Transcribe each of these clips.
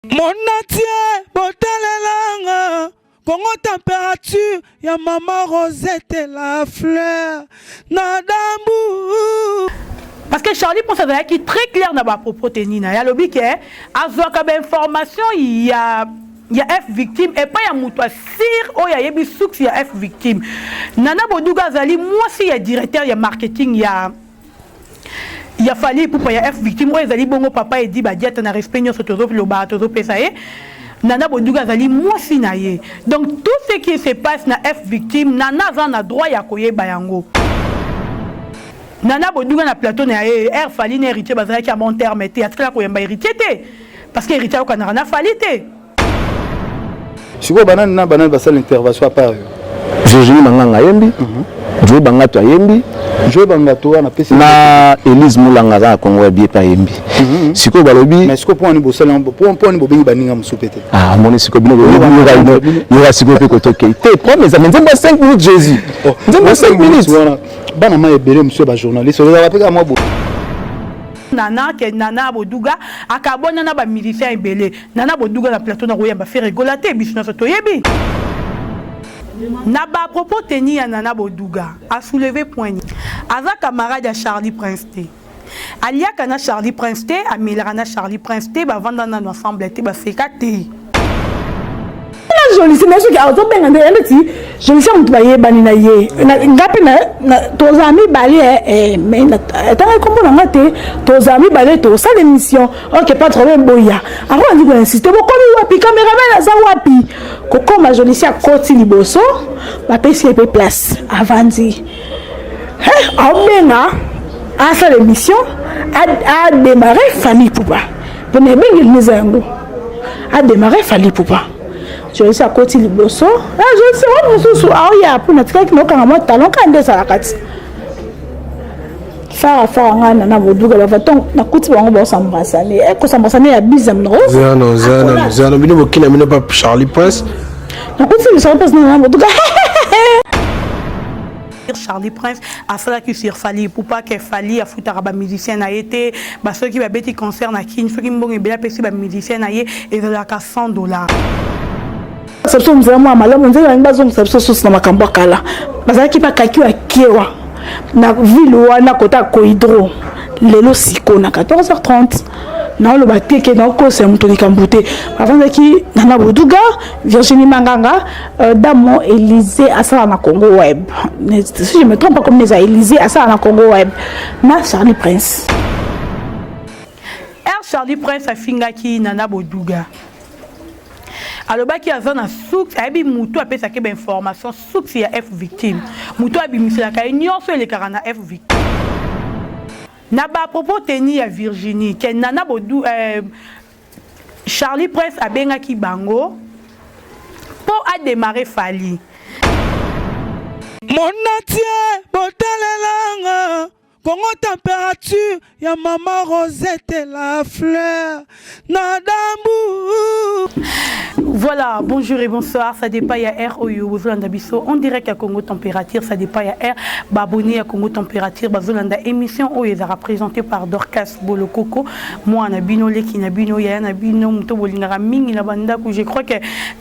Mon atier, botalelanga, Congo température, ya maman Rosette la fleur, nadambu. Parce que Charlie pense à qui très clair dans ma propos tenina. Il y a le bic, à zoaka information, il y a F victime et pas il y a moutoua sir, oh il y a des souk il y a F victime. Nana Bodouga Zali, moi aussi il y a directeur, il y a marketing, il y a fallu pour il y a F victime, moi Zali bongo papa et dit bah diète na respect sur tozo le bar tozo pesaye. Nana Bodouga Zali, moi aussi naie. Donc tout ce qui se passe na F victime, Nana Zan a droit ya koye bayango. Nana Bodouga na plateau na air fali na héritier bazala qui a mon terme était à ce que la koyemba héritier parce que héritier au Canada na falité. Si vous avez une intervention à part, je manganga yembi, je bangato yembi, je bangato na pesi na Elise Moulanga za Congo bien pa yembi. Siko balobi, mais siko pour ni bosala pour ni bobengi baninga musupete. Ah mon siko bino yora siko pe ko toke. Te promets ça nzemba 5 minutes Jésus. Nzemba 5 minutes. Bana ma ebele monsieur ba journaliste, on va rappeler moi. Nana ke Nana Bodouga akabona na ba militaire ebele Nana Bodouga na plateau na royamba faire rigolater bisna soto yebi na ba propos teni ya Nana Bodouga a soulevé point aza camarade ya Charlie Prince T alia kana Charlie Prince T amelana Charlie Prince T ba vanda na ensemble te ba sekate je mais ce qui a autant bien je ne sais pas si bani na ye ngapi na tos amis balé mais tant comme on a maté tos amis balé to ça l'émission OK pas trop bien boya alors on dit qu'on insiste bon comme wapi caméraman za wapi koko ma jolie a côté liboso ba pesi pe place avant dit on benga à ça l'émission a démarré famille poupa pour ne bien il nous a démarré famille poupa. Je suis à côté du bosso. Ah, je sais, on se souvient. Ah, il y a pour notre truc, nous quand on talon quand on est à la carte. Ça on a na Bodouga va donc na kuti bango ba s'embrasser. Et que s'embrasser il y a bizarre non. Zano bino bokina bino pas Charlie Prince. Na kuti le Charlie Prince na Bodouga. Charlie Prince a fait que sur Fali pour pas que Fali a foutu à musicien a été bah ceux qui va bêter concert na kin ceux qui m'ont bien payé ba musicien a et de la $100. C'est ça vraiment malade on dit on va zoom c'est ça na makambo kala parce que pas kaki wa kiewa na ville wana kota koidro lelo siko na 14h30 na le bateke na ko c'est mutoni kambuté avant qui Nana Bodouga Virginie Manganga Damo Élysée à ça na Congo Web si je me trompe pas comme les Élysée à ça na Congo Web na Charlie Prince Charlie Prince a fingaki Nana Bodouga. Alors baki azana souk abi mutu apesa ke ba information souk si ya F victime mutu abi misela ka nyonso le karana F victime na ba propos teni ya Virginie ke Nana Bodou Charlie Prince a bengaki bango pour a démarrer Fali Mon atier, botalelanga, Congo température, ya maman Rosette la fleur, nadambu. Voilà, bonjour et bonsoir, ça dépend ya R Oyo Bozolanda Biso, on dirait qu'à Congo température, ça dépend ya R, babonné à Congo température, Bozolanda émission Oyo est représentée par Dorcas Bolokoko, moi Nabino Leki Nabino ya Nabino Muto Bolingara Mingi na banda que je crois que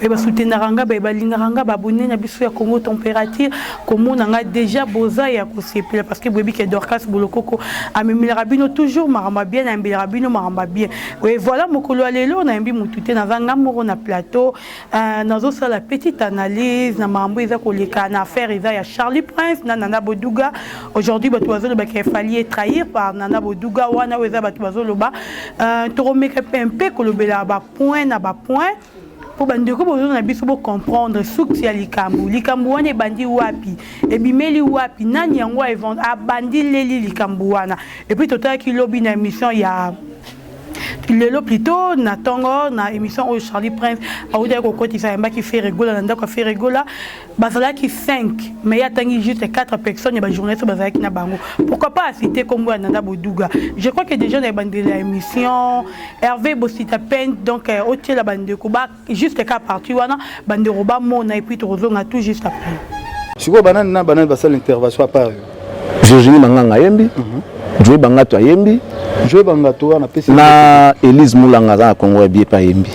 ba soutenaranga ba lingaranga babonné na biso ya Congo température, comme on a déjà boza ya ko sepela parce que bobi que Dorcas Bolokoko a même rabino toujours maramba bien ambi rabino maramba bien. Oui, voilà mokolo alelo na mbi mutute na vanga moro na plateau. Nous avons la petite analyse na mambo eza koleka na affaire eza ya Charlie Prince na Nana Bodouga. Aujourd'hui batu bazolo ba ke fallait trahir par Nana Bodouga wana weza batu bazolo ba to remeka pempe kolobela ba point na ba point pour bandeko bozo na biso bo comprendre souk ya likambu wana bandi wapi e bimeli wapi nani yango a vendre a bandi leli likambu wana et puis total ki lobby na émission ya lelo plutôt na tongo na émission au Charlie Prince a oudé ko koti sa mba ki fait rigola na ndako fait rigola bazala ki 5 mais ya tangi juste 4 personnes ba journaliste bazala ki na bango pourquoi pas citer comme Nana Bodouga je crois que déjà na bande de l'émission Hervé Bosita Pen donc au tiers la bande de Kuba juste cas parti wana bande roba mona et puis tozo na tout juste après si ko banana basala intervention à part Virginie Manganga yembi Joe Bangato ayembi. Joe Bangato na pesi na Elise Moulanga za Congo ya pas yembi.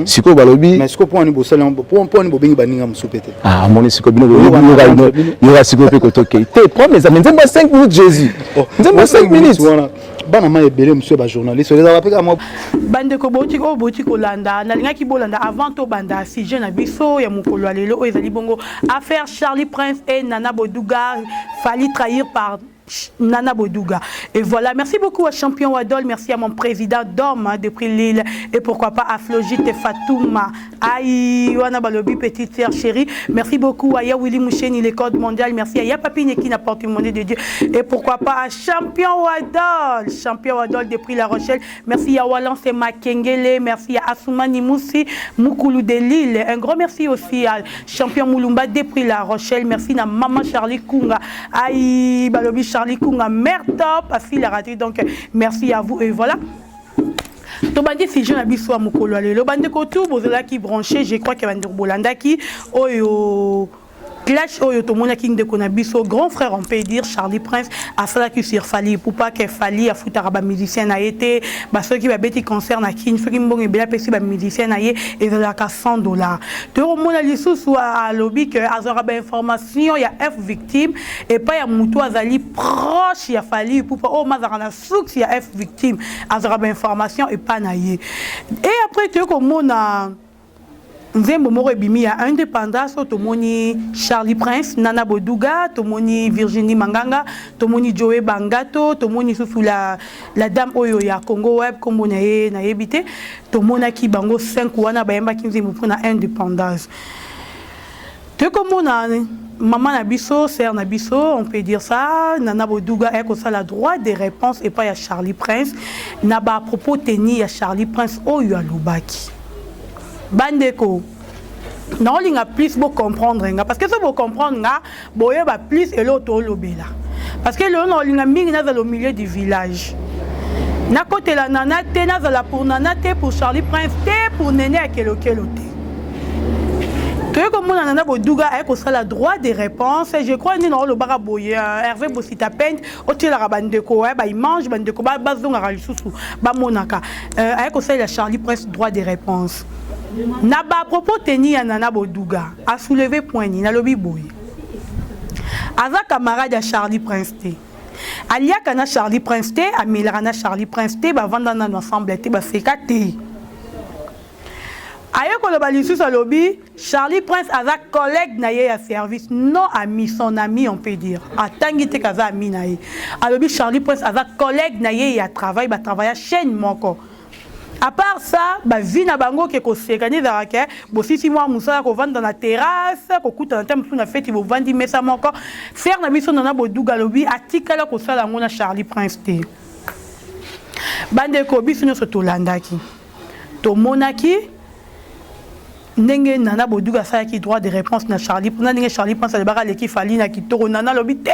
Siko balobi. Mais siko pour ni bosala pour ni bobengi baninga musupete. Ah mon siko bino il y aura siko pe kotoke. Te prends mes amis, donne-moi 5 minutes Jésus. Donne-moi 5 minutes. Bana ma ebele monsieur ba journaliste les rappela moi bande ko boti ko landa na linga ki bolanda avant to banda si jeune abiso ya mukolo lelo o ezali bongo affaire Charlie Prince et Nana Bodouga failli trahir par Nana Bodouga. Et voilà, merci beaucoup à Champion Wadol, merci à mon président Dom depuis Lille et pourquoi pas à Flogite et Fatouma, aïe, Wana Balobi, petite sœur chérie, merci beaucoup à Ya Willy Moucheni, les codes mondiales, merci à Ya Papine qui n'a porté le monde de Dieu et pourquoi pas à Champion Wadol depuis La Rochelle, merci à Walance et Makengele, merci à Assoumani Moussi, Moukoulou de Lille, un gros merci aussi à Champion Moulumba depuis La Rochelle, merci à Maman Charlie Kunga, aïe, Balobi Charlie Kunga, mère top, a fil à rater, donc merci à vous et voilà. To bandi si jeune abiso amukolo lelo bande ko tout bozela qui branché, je crois que bande bolanda qui oyo clash oyo to mona king de konabiso grand frère on peut dire Charlie Prince a ça qui sur Fali pour pas que Fali a foutu ba musicien a été ba ceux qui va beti concert na king ceux qui mbonge bela pesi ba musicien a et de la $100 to mona lisusu a lobby que azora ba information il y a F victime et pas ya mutu azali proche ya Fali pour pas oh mazara na souk il y a F victime azora ba information et pas naie et après tu ko mona Nzembo moko ebimi ya indépendance tomoni Charlie Prince, Nana Bodouga, tomoni Virginie Manganga, tomoni Joe Bangato, tomoni susu la dame oyo ya Congo Web kombo na yebite, tomona ki bango 5 wana bayemba ki nzembo pona indépendance. Te komona maman na biso, sœur na biso, on peut dire ça, Nana Bodouga est comme ça la droit des réponses et pas ya Charlie Prince, na ba à propos teni ya Charlie Prince oyo ya Lubaki. Bandeko non linga plus beau comprendre parce que ça beau comprendre nga boye ba plus et l'autre lobela parce que le non linga mingi na dans le milieu du village na côté la nana te na la pour nana te pour Charlie Prince te pour Néné à kelo te comme mon Nana Bodouga a que ça la droit des réponses je crois ni non le bara boye Hervé Bosita Pente au tir la bandeko ba il mange bandeko ba bazonga ralisusu ba monaka a que ça la Charlie Prince droit des réponses. Naba propos teni ya Nana Bodouga a soulevé point ni na lobi boy. Aza camarade à Charlie Prince T. Alia kana Charlie Prince T, a Milana Charlie Prince T, ba vanda na ensemble T ba feka T. Ayo ko lo balisu sa lobi, Charlie Prince aza collègue na ye ya service, non ami, son ami on peut dire. Atangi te kaza ami na ye. A lobi Charlie Prince aza collègue na ye ya travail, ba travailler chaîne moko. À part ça, ba vie na bango ke ko sekani za ke bo sisi moi musala ko vendre dans la terrasse ko kuta na tempo na fête bo vandi mesa moko faire na biso Nana Bodouga lobi atikala ko sala ngona Charlie Prince T. Bande ko biso no to landaki. To monaki ndenge Nana Bodouga sa ki droit de réponse na Charlie Prince ndenge Charlie Prince le bara leki Fali na kitoro Nana lobi te.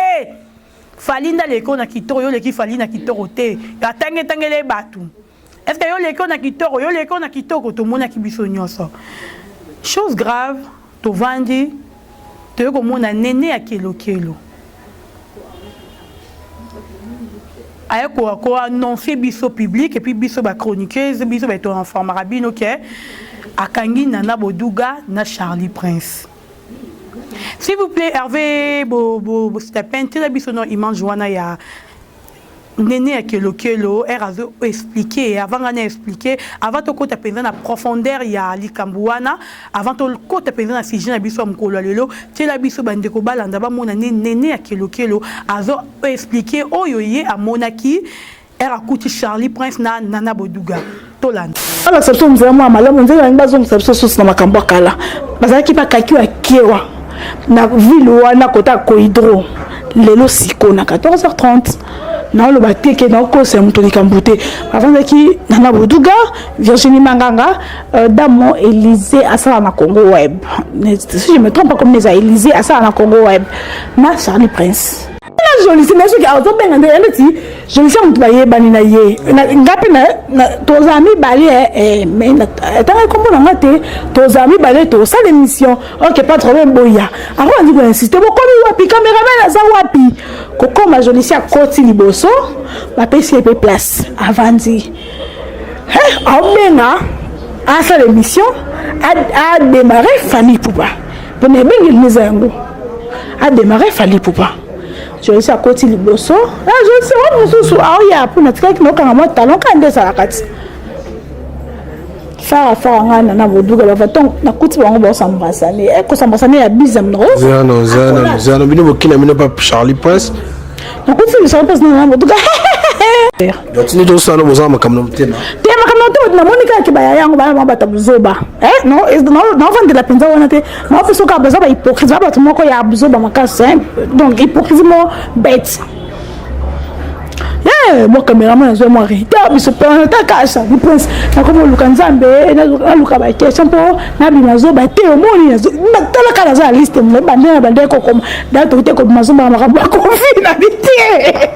Fali na leko na kitoro yo leki Fali na kitoro te. Ya tangele batu. Est-ce que yo leko na kitoko to mona ki biso nyoso. Chose grave, to vandi to ko mona Néné à kelo. Aya ko annoncer biso public et puis biso ba chroniqueuse biso ba to informara bino ke akangi Nana Bodouga na Charlie Prince. S'il vous plaît Hervé Bosita Pente la biso no image wana ya Néné à kelo elle a expliqué avant d'en expliquer avant de côté pendant la profondeur il y a likambuana avant de côté pendant la sujet na biso mkolo lelo te la biso bande ko balanda ba mona Néné à kelo a expliqué oyo ye a monaki elle a coûté Charlie Prince na Nana Bodouga Tolan ala sabso mzee mwa malamu nzela ngazo sabso sosi na makambo kala bazaki pa kakiwa kiewa na ville wana kota koidro lelo siko na 14h30 na le bateke na ko se mutoni kambute avant qui Nana Bodouga Virginie Manganga Damo Élysée Asala na Congo Web si je me trompe pas comme les Élysée Asala na Congo Web na Charlie Prince joli c'est mais ce qui a auto ben ngande eleti joli c'est mutu baye bani na ye ngapi na tozami bali mais tanga kombo na ngate tozami bali to ça l'émission OK pas trop même boya alors on dit qu'on insiste beaucoup wapi caméraman za wapi koko ma joli c'est à côté liboso ba pesi pe place avandi Omena a fait l'émission a démarré Fali Poupa. Pour ne pas nous aimer. A démarré Fali Poupa. Je suis à côté du bosso. Là je sais on nous sous ya pour notre qui nous quand moi talon quand de ça la carte. Fara ngana na boduga ba vaton na kuti bango ba sambasane. E ko sambasane ya bizam no. Zano bino bokina mino pa Charlie Prince. Na kuti le Charlie Prince na boduga. Donc ni do sana bozama kamno mtema. Tema kamno mtema na Monica kibaya yangu ba mabata buzoba. Non vendre la penza wana te. Ma peso ka buzoba hypocrite ba bato moko ya buzoba makasa. Donc hypocrite mo bête. Mon caméraman je moi rita biso ta kasha du prince na komo lukanzambe na luka ba question po na binazo ba te omoni na tala kala za liste mo bande ko comme dato te ko mazo ba makambo ko fina bitie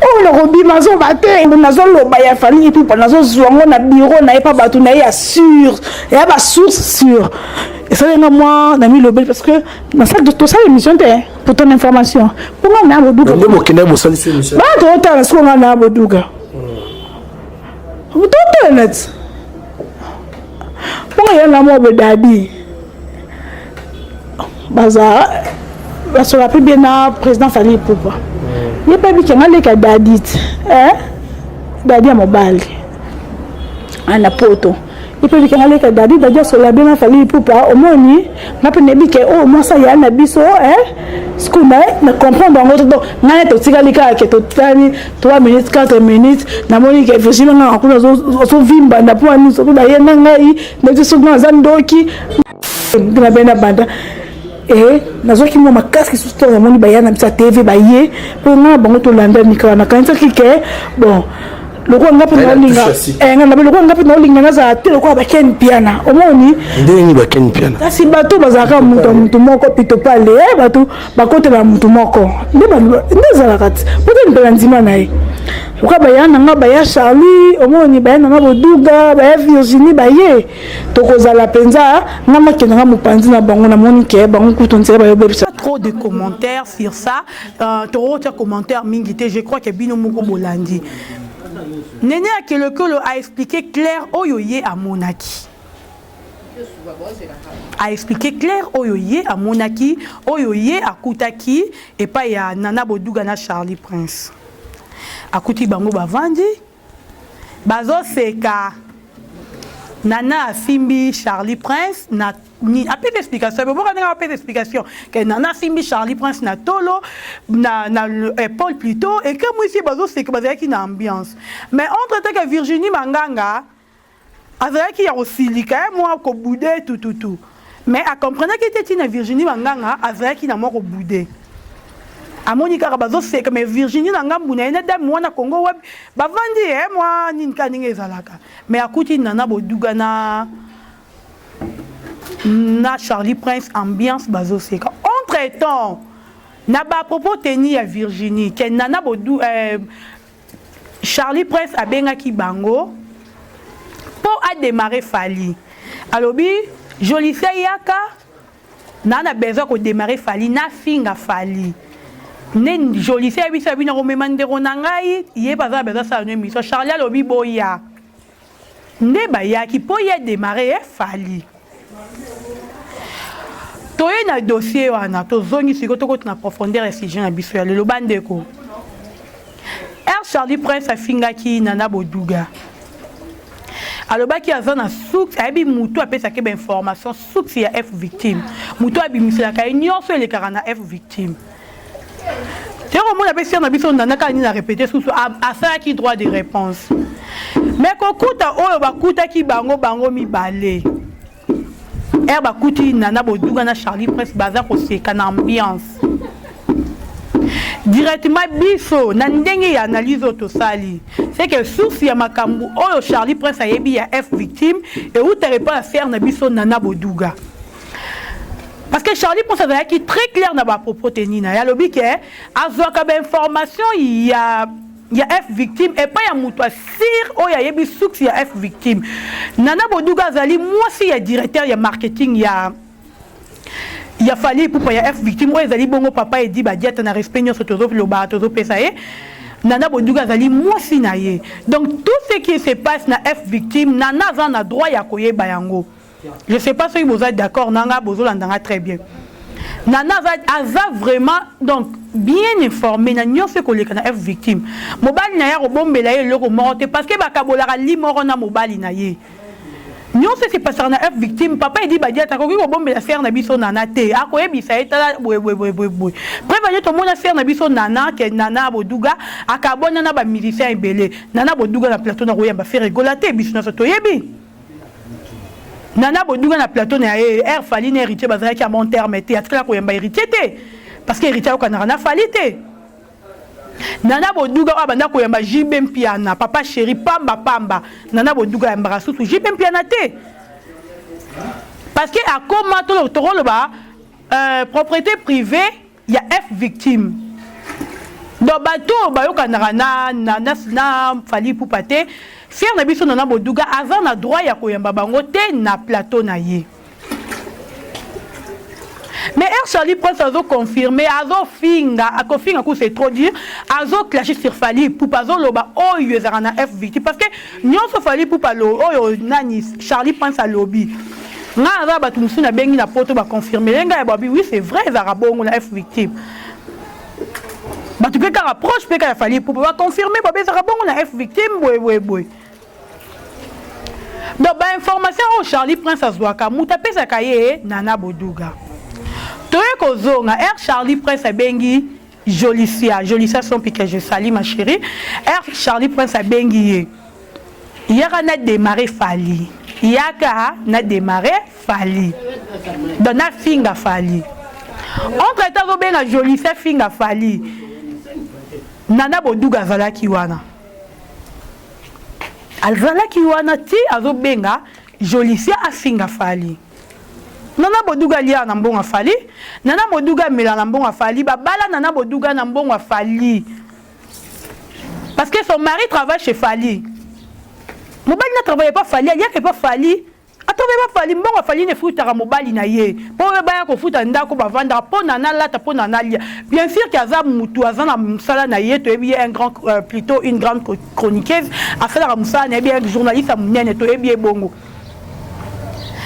on le robi mazo ba te nazo lo ba ya Fali et puis nazo zongo na bureau na pas batu na ya sûr ya ba source sûr et ça moi na mis le bel parce que dans ça de tout ça l'émission pour ton information pour moi na boduga ndemo kina bo salisi émission ba to ta so na boduga to net pour ya na mo be dadi baza so la plus bien na président Fali Poupa il pas bi kenga le ka dadit dadi a mobile ana poto il peut dire que les dadi d'ailleurs sur la bien Fali Poupa au moins ni n'a pas nebi que oh moi ça y a na biso ce qu'on a na comprendre en autre donc na to tika lika que to tani 3 minutes 4 minutes na moni que effectivement na kuna so vimba na po ani so da yena ngai na so na zandoki na bena banda nazoki mo makasi sur to moni bayana bisa TV baye pour na bango to landa mikra na kanisa kike bon le roi ngapi na linga ngana le roi ngapi na linga ngaza te le roi ba ken piana omoni ndeni ba ken piana kasi bato bazaka mutu moko pito pale bato bakote ba mutu moko ndezala kati poto mpela ndima naye uka bayana nga baya Charlie omoni bayana nga boduga baya Virginie baye tokozala penza nga makena nga mopanzi na bango na moni ke bango kutonzela bayo bebisa trop de commentaires sur ça trop de commentaires mingité je crois que bino moko bolandi Néné Akelokolo a expliqué clair Oyoye à Monaki. A expliqué clair Oyoye à Monaki, Oyoye à Koutaki et pas ya Nana Boduga na Charlie Prince. A Kouti Bango Bavandi, Bazo Seka, Nana Simbi Charlie Prince, na ni a peu d'explication, mais pourquoi n'a pas d'explication que Nana Simbi Charlie Prince na tolo na Paul plutôt et que moi ici bazo c'est que bazaki na ambiance mais entre temps que Virginie Manganga azaki ya osilika moi ko boudé tout mais à comprendre que était na Virginie Manganga azaki na moko boudé a Monica bazo c'est que mais Virginie na ngambu na ene dame mwana Congo web bavandi moi ninka ninge ezalaka mais akuti Nana Boduga na Charlie Prince ambiance bazo seka entre temps na ba propos teni à Virginie que Nana Bodou Charlie Prince a bengaki bango pour a démarrer Fali alobi joli yaka nana besoin ko démarrer Fali na finga Fali ne joli fait bi sabi na ko memandero na ngai ye baza besoin sa no mission Charlie alobi boya ne ba yaki po ye démarrer Fali toye na dossier wana tozongi siko tokoti na profondeur et sujet na biso ya lelo bandeko Charlie Prince afingaki Nana Boduga alobaki aza na souk ayebi mutu apesaki ba information souk ya F victime mutu abimiselaka ye nyonso elekaka na F victime tero mona pesi na biso Nana kani na répéter susu asalaki droit de réponse mais kokuta oyo bakutaki bango mibale Herba Kouti Nana Boduga na Charlie Prince baza koseka na ambiance directement biso na ndenge ya analyse autosali c'est que source ya makambu oyo Charlie Prince ayebi ya F victime et où te répond à faire na biso Nana Boduga parce que que Charlie pense à qui très clair dans ma propos tenina. Il y a le bic, à Zoaka information, il y a F victime et pas il y a moutoua sir ou il y a yebi souk il y a F victime. Nana Bodouga Zali, moi aussi il y a directeur, il y a marketing, il y a fallu pour il y a F victime. Moi Zali bongo papa et dit bah diète na respect nyo sotozo le ba tozo pesaye. Nana Bodouga Zali, moi aussi naye. Donc tout ce qui se passe na F victime, Nana zan a droit ya koye bayango. Je ne sais pas si vous êtes d'accord, Nanga Bozo l'entendra très bien. Nana a vraiment donc bien informé, n'a fait que les F victime. Mobile n'a pas bombe là le remonte parce que bakabola li mort na mobile na ye. Nyo c'est pas ça na F victime. Papa il dit bah dia ta ko bombe la faire na biso nana te. A ko ebisa eta boy. Prévoyez tout le monde à faire na biso nana que Nana Bodouga akabona na ba musicien ebele. Nana Bodouga na plateau na roya ba faire rigolater biso na soto yebi. Nana Bodouga na plateau na air fali na héritier bazala qui a mon terme était atkala ko yamba héritier té parce que héritier ko na falité. Nana Bodouga abanda ko yamba jibem piana papa chéri pamba Nana Bodouga yamba susu jibem piana té parce que à comment tout le rôle ba propriété privée il y a F victime. Donc bateau ba yo kanara na fali pour paté faire na biso Nana Bodouga avant na droit ya koyamba bango te na plateau na ye. Mais Charlie Prince a confirmé, a finga que c'est trop dire, a clashé sur Fali pour pas loba oh yezarana F victime parce que nyon so Fali pour pas lo oh nani Charlie Prince a lobby. Na za ba tumsu na bengi na poto ba confirmer lenga ba oui c'est vrai zarabongo na F victime. Bah tu peux qu'à rapproche peut qu'à Fali pour pouvoir confirmer ba zarabongo na F victime boy. Donc bah information au Charlie Prince a Zwaka muta pesa kaye Nana Bodouga. Toye kozonga Charlie Prince a bengi Jolicia son pique je salue ma chérie. Charlie Prince a bengi yaka na démarrer Fali. Yaka na démarrer Fali. Donc na finga Fali. Entre temps benga Jolicia finga Fali. Nana Bodouga zalaki wana. Alzalaki wana ti azo benga Jolicia a finga Fali. Nana Bodouga lia na mbonga Fali. Nana Bodouga mela na mbonga Fali. Babala Nana Bodouga na mbonga Fali. Parce que son mari travaille chez Fali. Mobali ne travaille pas Fali. Il y a pas Fali. Attendez pas Fali. Mbonga Fali ne fout à mobali na ye. Pour le bain ko fout à ndako ba vendre. Pour nana la ta pour nana lia. Bien sûr qu'il y a za mutu azana msala na ye. Tu es bien un grand plutôt une grande chroniqueuse. A fait la msala na bien un journaliste à munene. Tu es bien bongo.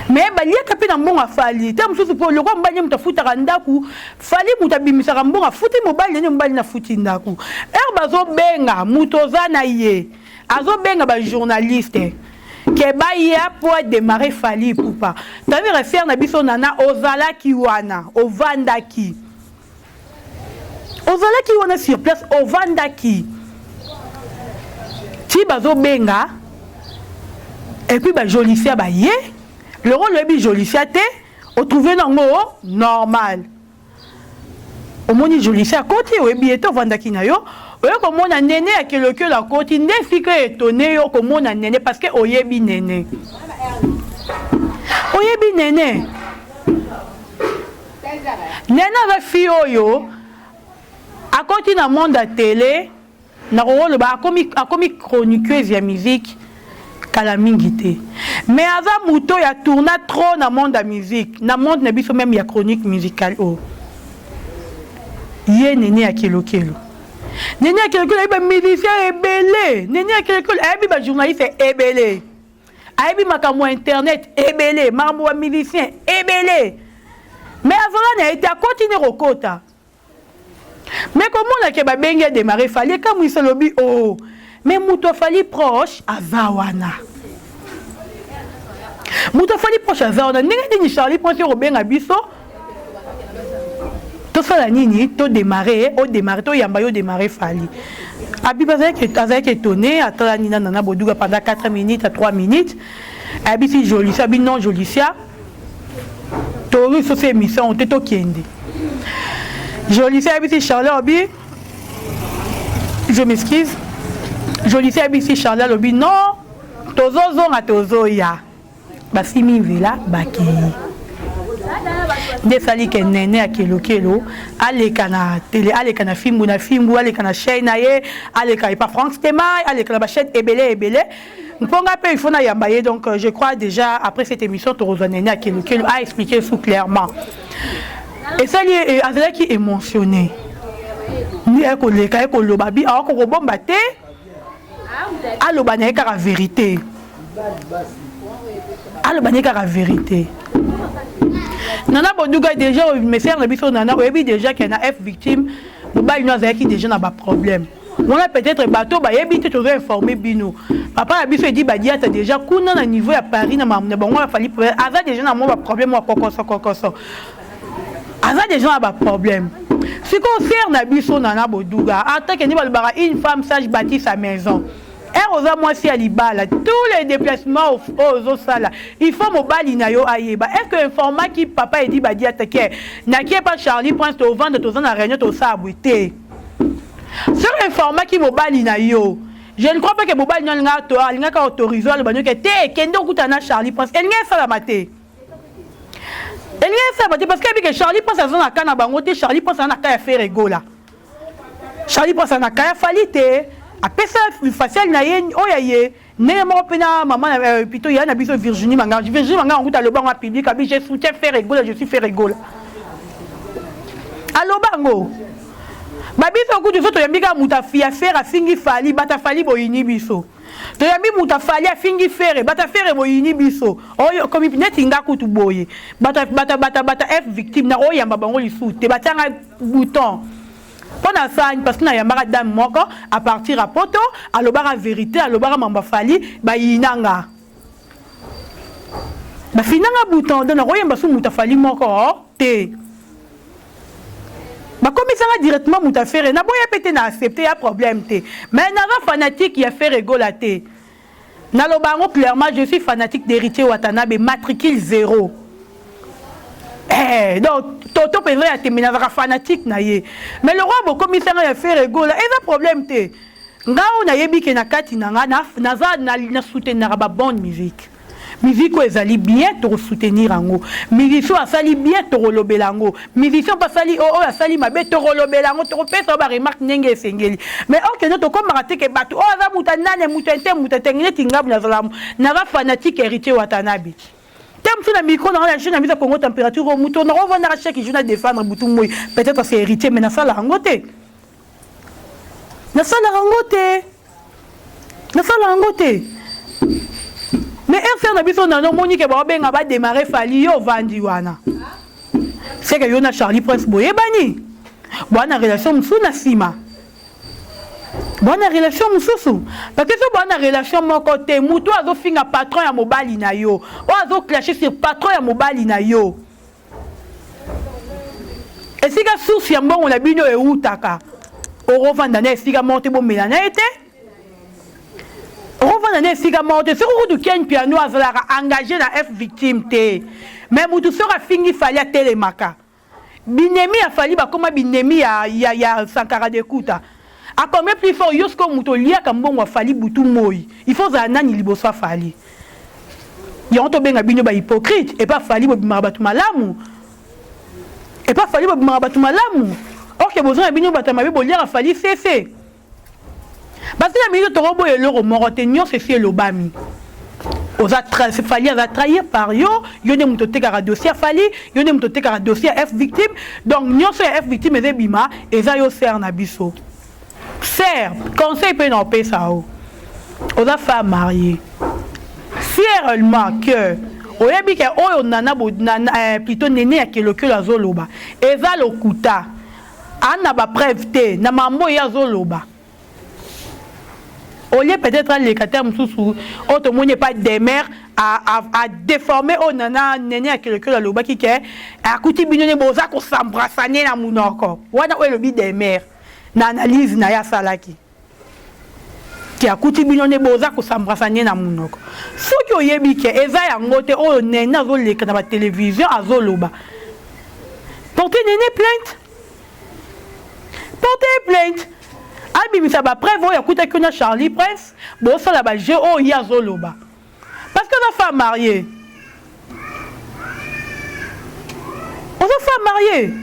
Mais il y a capé dans mon Fali. Tam sous pour le roi mbanya mtafuta randaku. Fali mutabimisa mbonga futi mobile ne mbali na futi ndaku. Bazo benga mutoza na ye. Azo benga ba journaliste. Ke ba ya pour démarrer Fali pour pas. T'avais refaire na biso nana ozala kiwana, ovandaki. Ozala kiwana sur place ovandaki. Ti bazo benga. Et puis ba Jolicia ba ye. Le rôle est Jolicia te, au trouvé dans normal. Au moni Jolicia côté, au bieto vandaki na yo, au comme on a néné à que le cœur la côté, n'est que étonné yo comme on a néné parce que au yebi néné. Au yebi néné. Néna va fi yo, à côté dans monde à télé, na rôle ba a comme chroniqueuse ya musique. Kalamingité. Mais avant Mouto, il y a tourné trop dans le monde de la musique. Dans le monde, il y a même chronique musicale. Il y a Néné à Kelo. Néné à Kelo, il y a un musicien ébélé. Néné à Kelo, il y a un journaliste ébélé. Il y a un internet ébélé. Il y a un musicien ébélé. Mais avant, il y a été à continuer au quota. Mais comment on a démarré, il fallait comme il se lobby. Oh. Mais Mouto Fali proche à Zawana. Mouto Fali proche à Zawana. N'est-ce pas Charlie Prince Robin Abisso? Tout ça la nini, tout démarré, tout yambayo démarré Fali. Abibaza qui est étonné, attends la nina nana Bodouga pendant 4 minutes à 3 minutes. Abisi Jolicia, abi non Jolicia. Tori sur ces émissions, on t'est au Kende. Jolicia abisi Charlie Obi. Je m'excuse. Jolicia abisi Charles Lobi non tozo zonga tozo ya basimi vela baki Des sali que nene à kelo allez kana télé allez kana film allez kana chaîne aye allez kana pas France Tema allez kana ba chaîne ebele mponga pe il faut na yambaye donc je crois déjà après cette émission to nene à kelo a expliqué tout clairement et ça lié azala qui émotionné ni eko leka eko lobabi a ko bomba te aloba na ka vérité aloba na ka vérité. Nana Boduga déjà mais faire le biso nana oui déjà qu'il y a F victime mobile nous avec qui déjà n'a pas problème on a peut-être bateau ba yebite tu veux informer bino papa a biso dit ba dia t'as déjà kuna na niveau à Paris na bon on a fallu aza déjà na mon problème moi kokoso aza déjà n'a pas problème ce qu'on sert na biso nana Boduga en tant que ni balbara une femme sage bâtit sa maison. Moi si à l'ibala tous les déplacements aux salles il faut mobile na yo ayeba est-ce que informa qui papa et dit ba dia teke na qui pas Charlie Prince to vendre to na réunion to ça abuté sur informa qui mobile na yo je ne crois pas que mobile na to alinga ka autorisé le banyo que te kendo kutana Charlie Prince elle nga ça la maté elle nga ça maté parce que Charlie Prince a zona kana bango te Charlie Prince na ka faire rigola Charlie Prince na ka falite après ça facile na yé oyaye né mo pena maman plutôt y a na biso Virginie Manga on goûte à le banc public abi je soutiens faire rigoler je suis fait rigoler allo bango babi so ku to yambika mutafia faire afingi fali bata fali boyini biso to yambi mutafali afingi faire bata faire boyini biso oyo comme net inga kutu boye bata F victime na oyamba bango lisute batanga bouton. Pendant ça, parce que na yambara dame moko à partir à poto, à l'obara vérité, à l'obara mamba fali, ba yinanga. Ba finanga bouton, donc na royamba sou mutafali moko te. Ba commissaire directement mutafere, na boya pété na accepter y a problème te. Mais na fanatique qui a fait rigolater. Na lobango clairement je suis fanatique d'héritier Watanabe matricule 0. Donc toto peut être terminé avec fanatique na ye mais le roi bo commissaire a fait rigoler et le problème te ngao na yebi ke na kati na naza na soutenir ba bonne musique ko ezali bien to soutenir ango musicien asali bien to rolobelango musicien pas sali asali mabe to rolobelango to pesa ba remarque ndenge esengeli mais ok no to comme raté ke bato za mutanane mutente ngeti ngabu na za fanatique héritier Watanabe. Sur la micro, dans la chaîne, à Congo température, au mouton, on va à chaque jour à défendre Boutou. Peut-être c'est héritier, mais na ça la rangote. Na ça la rangote. Mais un frère d'habitude, on a monique et va démarrer Fali au Vandiwana. C'est que Yona Charlie Prince Boye Bani. Bonne relation, sous Nassima. Bonne relation mususu parce que ce bonne relation mon côté muto azo finga patron ya mobali na yo o azo clasher sur patron ya mobali na yo et si ka source ya mbongo na bino e utaka o revanda na esika monte bo melana été o revanda na esika monte sur du ken piano azala engagé na F victime te mais muto sera fingi fali a telemaka binemi a fali ba koma binemi ya Sankara de Kuta. A combien plus fort yosko mutolia kambon wa fali butu moi. Il faut zanani liboso fali. Yonto benga binyo ba hypocrite et pas fali bo bimabatu malamu. Et pas fali bo bimabatu malamu. Or que besoin binyo batamabe bo lira fali cessé. Parce que la minute torobo et l'euro morotenio c'est fait l'obami. Oza fali a trahir par yo ne mutote kara dossier fali yo ne mutote kara dossier F victime donc nyo so F victime et bima et za yo ser na biso. Sœur, conseil peut n'en payer ça. Aux femmes mariées. Si réellement que, au yabi que on nana plutôt néné à quel que la zoloba. Et ça le kuta. Anna ba preuve te, na mambo ya zoloba. Au lieu peut-être les termes sous autre monde n'est pas des mères à déformer au nana néné à quel que la loba qui est à couti bignone boza ko s'embrassaner na munoko. Wana o le bi des mères. Na analyse na ya salaki ki akuti binyone boza ko sambrasanye na munoko soki oyebi ke eza yango te oyo nene azoleka na ba télévision azoloba portez plainte abimisa ba preuve oyo akuta ki na Charlie Prince bosala ba jeu oyo ya azoloba parce que la femme mariée femme mariée.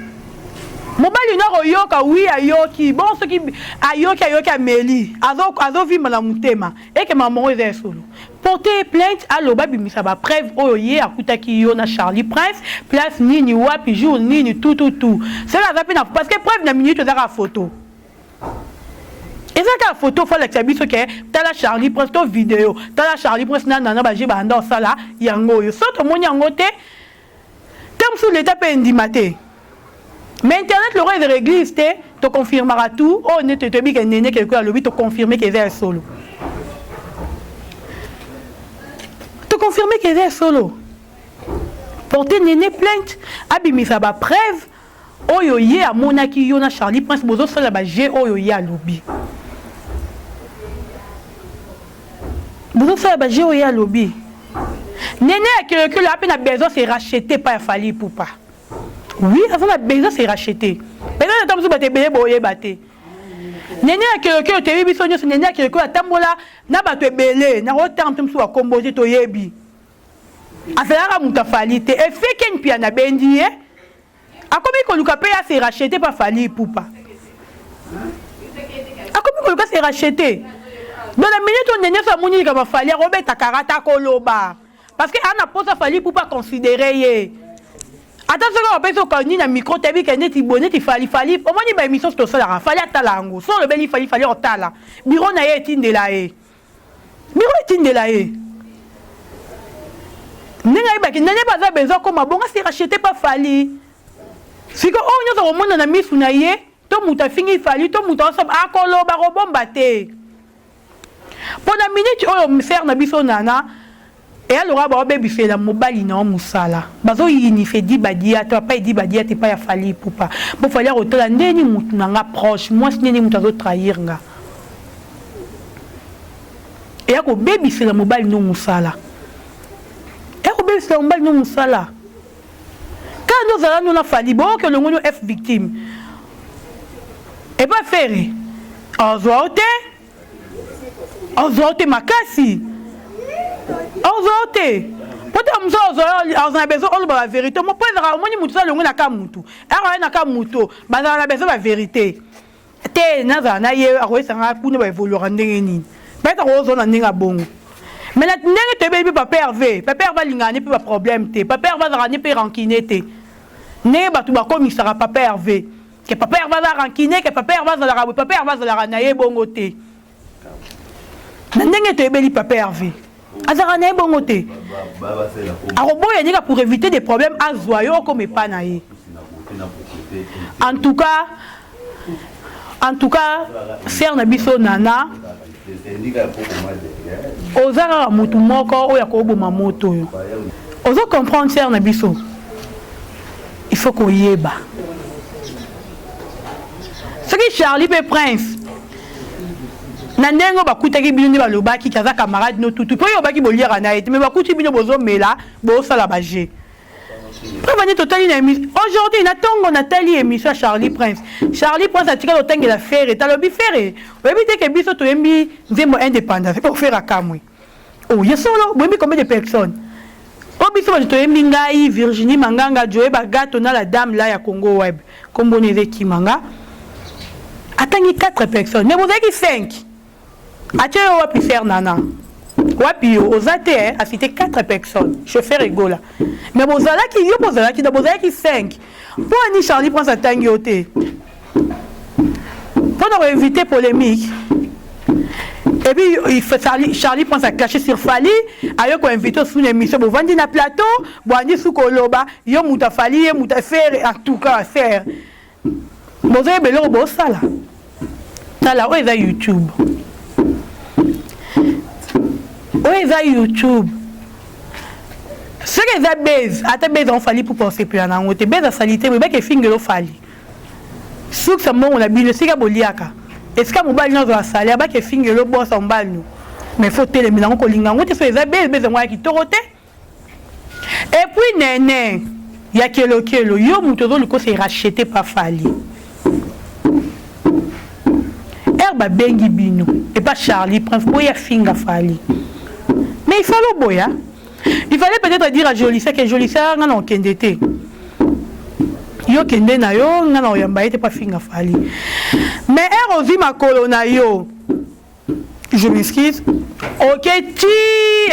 Mobali na royoka oui ayoki bon ce qui ayoki ameli azo vivre na mutema et que maman est solo porter plainte à lobabi misaba preuve oye akutaki yo na Charlie Prince place nini wapi jour nini tout c'est la zapina parce que preuve na minute za photo et ça la photo faut la tabiso que t'as la Charlie Prince to vidéo t'as la Charlie Prince na ba jiba ndo sala yango yo soto moni yango te tem sous l'état pe ndimate. Mais Internet, le roi de l'église, te confirmera tout. Oh, ne te dis que néné quelque chose, te confirmer qu'il est solo. Te confirmer qu'il est solo. Porter néné plainte, abimi ça va preuve. Oh yo ye à monaki yo na Charlie Prince bozo ça là j'ai oh yo ye à lobby. Bozo ça là j'ai oh ye à lobby. Néné que la peine a besoin c'est racheté par Fali Poupa. Oui, avant la besoin c'est racheté. Maintenant le temps vous battez bébé boye battez. Néné que te yebi sonyo néné que atambola na bato belé na rotam tum so akomboje to yebi. Afela muta Fali te e fait ken pia na bendi eh. Akomi ko luka pe ya c'est racheté par Fali Poupa. Akomi ko luka c'est racheté. Dans la minute on néné sa moni ka ba Fali robeta karata koloba. Parce que ana posa Fali Poupa considérer ye. Attention, on peut se connaître un micro, tu as vu qu'il y fallait. Au moins, il y a une émission sur ça. Il fallait attendre. Sans le bel, il fallait attendre. Bureau n'a pas été de la haie. Bureau est de la haie. N'est pas besoin comme bon, c'est racheté pas Fali. Si on a au monde a mis sous naïe, tout le monde a fini Fali, tout le monde a ensemble à colo, barobon batté. Pour la minute, on me sert na biso nana. Et alors, on fait la mobile non musala. Bazo il fait 10 badia, tu pas 10 badia, tu pas ya Fali Poupa. Bon fallait retourner ndeni mutu nga proche, moi si ndeni mutu azo trahir nga. Et ako baby c'est la mobile non musala. Et ako baby c'est la mobile non musala. Quand nous allons na Fali bon que le ngono F victime. Et pas faire. Ozote makasi. Ozote. Peut-être a besoin de la vérité. Mon père a dit que je suis Nakamutu. Elle a Nakamutu. Mais elle a besoin de la vérité. Té naza na ye aroye sanga pour ne évoluer en ndengeni. Peut-être que on ndenga bongo. Mais la ndenge te bébé papa Hervé, papa va lingane pas problème té. Papa va ramener pe ranciner té. Ne ba tu ba commissaire papa Hervé. Que papa va la ranciner, que papa va la rabou, papa va la ranaye bongo té. Ndenge te bébé papa Hervé. Azarane bongo té. Arobo ya pour éviter des problèmes à zoyo comme pas naé. En tout cas, ser na biso nana. Ozara mutu moko oya ko boma moto yo. Ozo comprendre ser na biso. Il faut qu'on yeba. Ce qui Charlie pe Prince. Nandengo bakutaki bino ba lobaki kaza camarade no tutu. Po yo baki boliera na ete mais bakuti bino bozo mela bo sala baje. Aujourd'hui, Nathalie émission Charlie Prince. Charlie Prince a tiré le temps de la faire et t'as le biféré. Vous avez dit que Bisso tu aimes zémo indépendant. C'est pour faire à Kamui. Oh, y'a solo. Vous aimez combien de personnes? Oh, Bisso tu aimes Ngai, Virginie Manganga, Joe Bagato, na la dame là à Congo Web. Comme on est qui manga. Attendez 4 personnes. Mais vous avez dit 5. Attendez, on va plus faire nana. Wapi ozate a cité 4 personnes. Chauffeur rigola. Mais bozala qui 5. Pour ani Charlie prend sa tangioté. Pour éviter polémique. Et puis il fait Charlie prend sa cacher sur Fali, ayo ko invité sur une émission bo vandi na plateau, bo ani sou koloba, yo muta Fali, muta faire en tout cas faire. Bozé belo bo sala. Sala o eza YouTube. Où est YouTube? Ce que les baises, à ta baise on fallait pour penser plus en haut. Tes baises à salité, mais que finger fallait. Sous ce moment on a bien le siga boliaka. Est-ce que mon bal n'a pas salé? Bah que finger le boss en bal nous. Mais faut télé mais on colinga. On te fait les baises moi qui toroté. Et puis néné, il y a kelo yo mutozo le c'est racheté par Fali. Herba bengi bino et pas Charlie Prince pour y a finger Fali. Mais il fallait boya. Il fallait peut-être dire à Jolissa que Jolissa n'a aucun d'été. yo kende na yo nga na oyamba ete pa finga fali mais erozi makolo na yo je m'excuse ok ti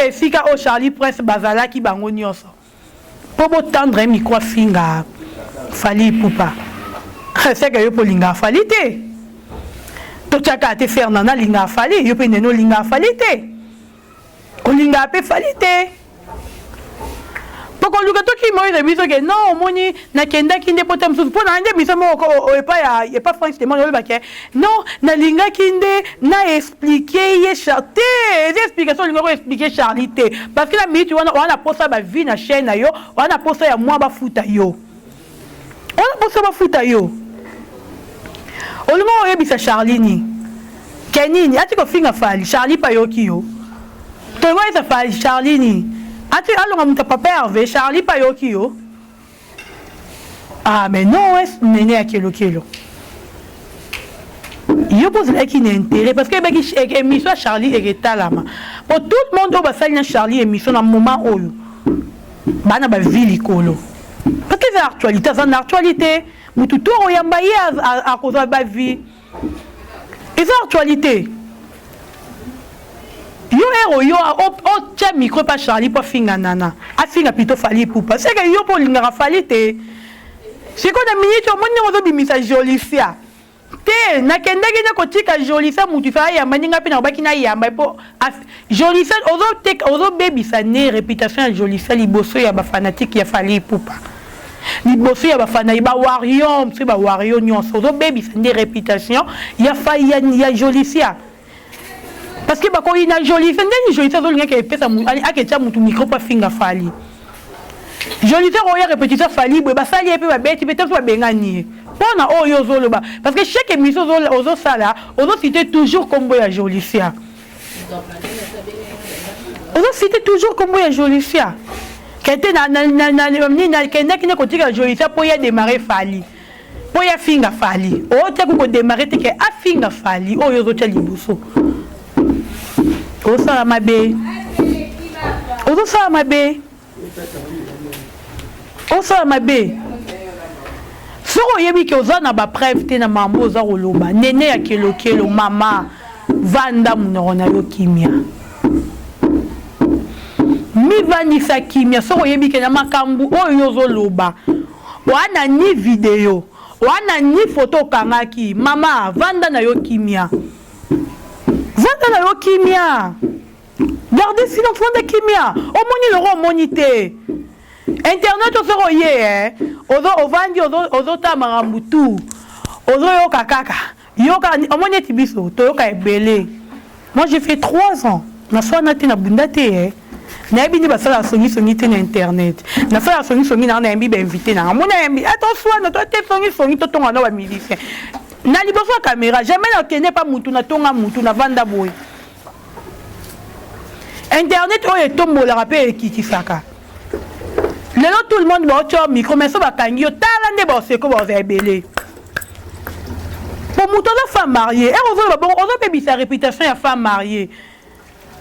esika o Charlie Prince bazalaki bango nyonso po botendre micro finga fali pupa c'est que yo po linga fali te to chaka te Fernanda linga fali yo pe neno linga fali te o linga pe fali te poko luka to ki mo ide biso ke non moni na kenda kinde potam su po na inde biso mo o e pa France te mo le baké non na linga kinde na expliquer ye charte des explications linga ko expliquer Charlie te parce que la minute on a posa ba vie na chaîne na yo on a posa ya moi ba futa yo on a posa ba futa yo o le mo ebisa Charlie ni kenini ati ko finga fali Charlie pa yo ki yo to wa isa fali Charlie ni ati alonga muta papa Hervé Charlie pa yo ki yo ah mais non est nene à kilo yo pose là qui n'intérêt parce que baki émission Charlie et talama pour tout le monde au basali Charlie émission na moment oyo bana ba vili kolo parce que c'est actualité c'est actualité mutu to oyamba ye à cause ba vie et c'est actualité yo héros yo o tcha micro pas Charlie pas finga nana a finga plutôt fali poupa c'est que yo pour linga fali te c'est qu'on a minute au monde ozo bimisa Jolicia te na kendeki na kotika Jolicia mutu fa ya maninga pe na baki na yamba po Jolicia ozo baby sa ne réputation ya Jolicia liboso ya ba fanatique ya fali poupa liboso ya ba fanatique ba warion c'est ba warion nyonso ozo baby sa ne réputation ya fa ya Jolicia parce que bako ina Jolicia ndeni Jolicia zo linga ke pesa akecha mutu micro pa finga fali Jolicia roya répétition fali ba sali pe ba beti peut-être ba bengani pona oyo zo loba parce que chaque émission ozo sala ozo citer toujours combo ya Jolicia ozo citer toujours combo ya Jolicia kete na kenda kina kotika Jolicia po ya démarrer fali po ya finga fali o te ko démarrer te ke a finga fali oyo zo tali buso osala mabe osala mabe osala mabe soko yebi ke ozana ba preuve te na mambo oza koloba nene ya kelokelo mama vanda munoko na yo kimia mivandisa kimia soko yebi ke na makambu oyo ozoloba wana ni video wana ni photo okangaki mama vanda na yo kimia vanda na yo kimia gardez silence vanda kimia omoni loko omoni te internet osoko ye ozo ovandi ozo tamanga mutu ozo yoka kaka yoka omoni eti biso toyoka ebele moi j'ai fait 3 ans na so na te na bunda te nayebi ndi basala songi te na internet nasala songi na yembi bainvité na mona yembi atoswana to te songi totonga na ba musicien na liboso ya caméra jamais na kende pas mutu na tonga mutu na vanda boy internet oyo etombolaka mpe ekikisaka lelo tout le monde ba otyo micro mais so bakangi yo tala nde baoseko baoza ebele po mutu oza femme mariée ozoloba bongo ozobebisa réputation ya femme mariée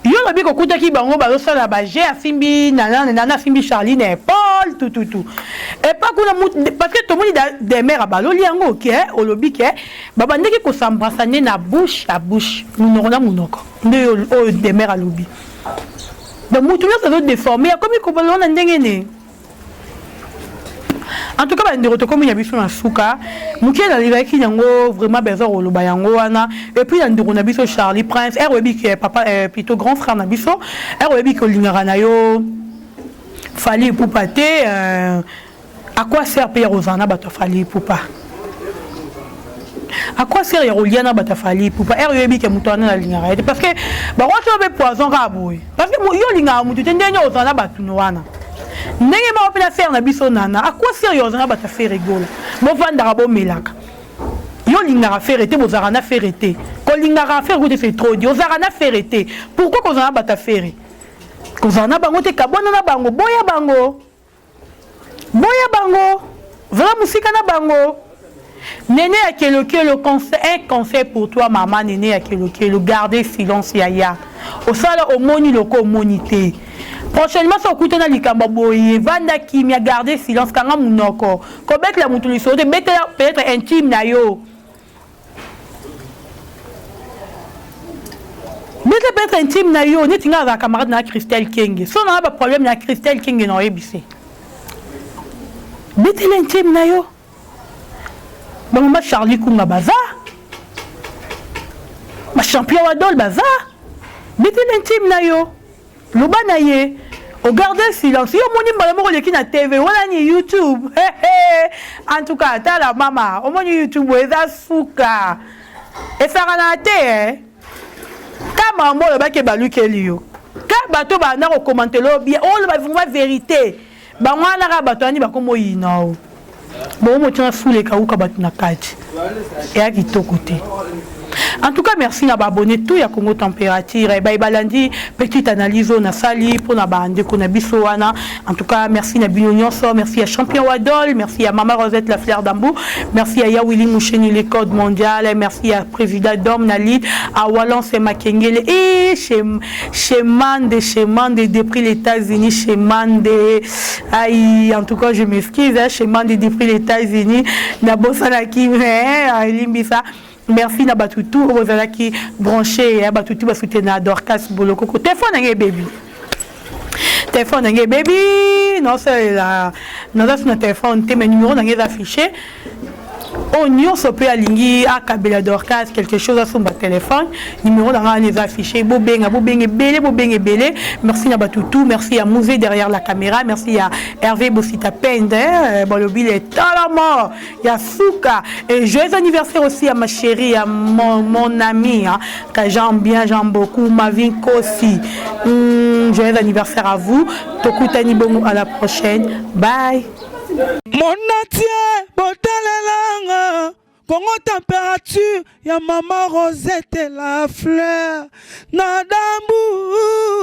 yo lobi kokutaki bango bazosala baje asimbi nana asimbi Charlie na Paul tout et pas kuna parce que tomoni des mères baloli yango ok olobi ke babandeki kosambrasa ne na bouche à bouche munoko na munoko nde o des mères alobi donc mutu nyonso azo déformé akomi kobalona ndenge ne en tout cas bandeko tokomi ya biso na suka mukie nalingaki yango vraiment besoin koloba yango wana et puis na ndeko na biso Charlie Prince eroyebi ke papa plutôt grand frère na biso eroyebi ke olingaka na yo fali pupa te à quoi sert pe ya kozana bato fali pupa à quoi sert ya koliana bato fali pupa eroyebi ke mutu wana nalingaka ete parce que bakwaki obe poison kaka boye parce que yo olingaka mutu te ndenge ozana bato wana ndenge ma opena faire na biso nana à quoi sérieux na bata faire rigolo bo vandara bo melaka yo lingara faire été bozara na faire été ko lingara faire goûter c'est trop dio zara na faire été pourquoi ko zana bata faire ko zana bango te kabona na bango boya bango vraiment musika na bango nene ya kelokelo un conseil pour toi maman nene ya kelokelo garder silence yaya osala omoni loko omonité Prochainement, ça coûte na likamba boye, vanda kimia garder silence kanga munoko. Kobek la mutuliso de peut-être intime na yo. Peut-être intime na yo, ni tinga za camarade na Christelle Kenge. Si on a pas problème na Christelle Kenge na ebissé. Peut-être intime na yo. Maman Charlie Kunga baza. Ma champion Wadol baza. Peut-être intime na yo. Loba na ye. Au garder silence. Yo moni mbala qui na TV, wala ni YouTube. En tout cas, ta la mama, au moni YouTube eza suka. Et ça ranate Ka maman le ba ke balu ke liyo. Ka bato ba na ko commenter lo bien, on va voir vérité. Ba mwana ka bato ani ba ko moyina o. Bon mo tuna sous les kauka bato na kati. Et à kitoko te. En tout cas, merci à abonné tout ya Congo Température. Et balandi petite analyse on a sali pour na bande qu'on a bisoana. En tout cas, merci à Bignonion, merci à Champion Wadol, merci à Maman Rosette la Fleur d'Ambou, merci à Yawili Moucheni les codes mondial, merci à Président Dom Nalit, à Wallance et Makengele et chez Mande depuis les États-Unis, chez Mande. Aïe, en tout cas, je m'excuse, chez Mande depuis les États-Unis, na Bosanaki, Limbisa. Merci na batutu vous allez qui branché ya batutu ba soutenir Dorcas Boloko téléphone ngé baby non c'est la notre téléphone té mes numéros ngé affiché on y se peut aligner à Kabila Dorcas quelque chose à son téléphone numéro dans les affichés bobenga belé merci na batutu merci à Mouzé derrière la caméra merci à Hervé Bossita Pende le bill est totalement il y a Souka et joyeux anniversaire aussi à ma chérie à mon ami hein, que j'aime beaucoup Mavin Kossi joyeux anniversaire à vous Tokutani Bongo à la prochaine bye. Mon natie, botalelanga, Congo température, ya maman Rosette la fleur, nadambu.